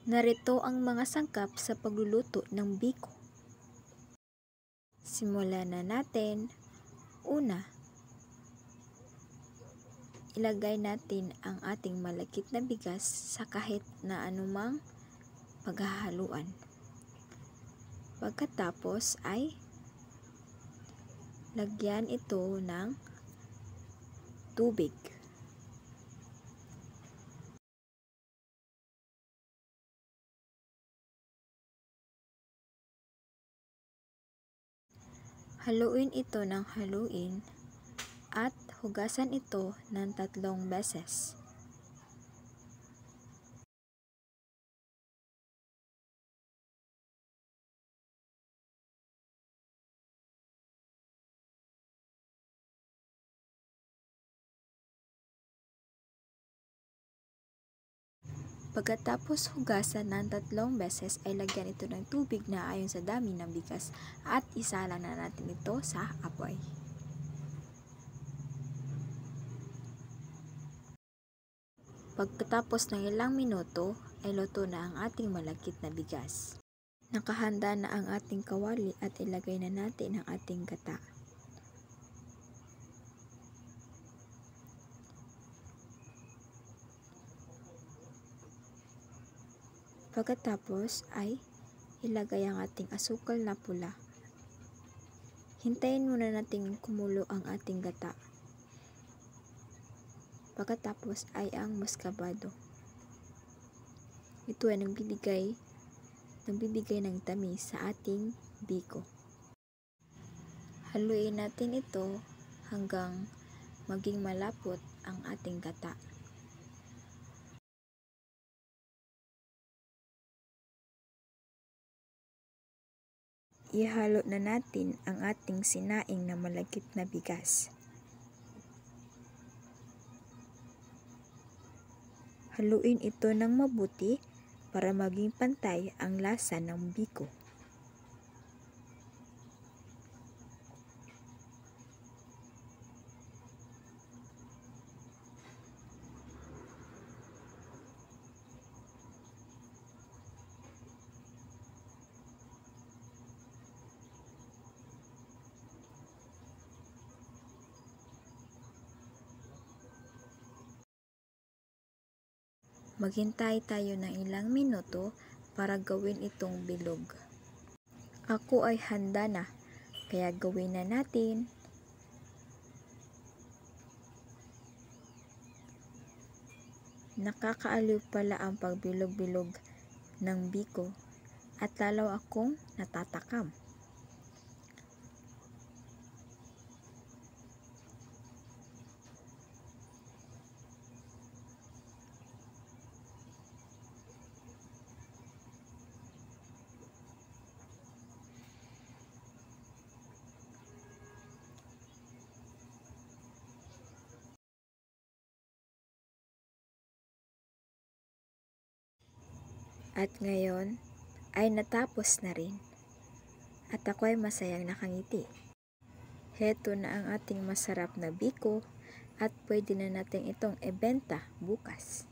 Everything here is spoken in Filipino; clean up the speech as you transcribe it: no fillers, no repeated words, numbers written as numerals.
Narito ang mga sangkap sa pagluluto ng biko. Simulan na natin. Una, ilagay natin ang ating malagkit na bigas sa kahit na anumang paghahaluan. Pagkatapos ay lagyan ito ng tubig. Haluin ito ng haluin at hugasan ito ng 3 beses. Pagkatapos hugasan ng 3 beses ay lagyan ito ng tubig na ayon sa dami ng bigas at isalang na natin ito sa apoy. Pagkatapos ng ilang minuto ay luto na ang ating malagkit na bigas. Nakahanda na ang ating kawali at ilagay na natin ang ating gata. Pagkatapos ay ilagay ang ating asukal na pula. Hintayin muna natin kumulo ang ating gata. Pagkatapos ay ang muscovado. Ito ay nagbibigay ng tamis sa ating biko. Haluin natin ito hanggang maging malapot ang ating gata. Ihalo na natin ang ating sinaing na malagkit na bigas. Haluin ito ng mabuti para maging pantay ang lasa ng biko. Maghintay tayo ng ilang minuto para gawin itong bilog. Ako ay handa na, kaya gawin na natin. Nakakaaliw pala ang pagbilog-bilog ng biko at lalo akong natatakam. At ngayon ay natapos na rin at ako ay masayang nakangiti. Heto na ang ating masarap na biko at pwede na natin itong ibenta bukas.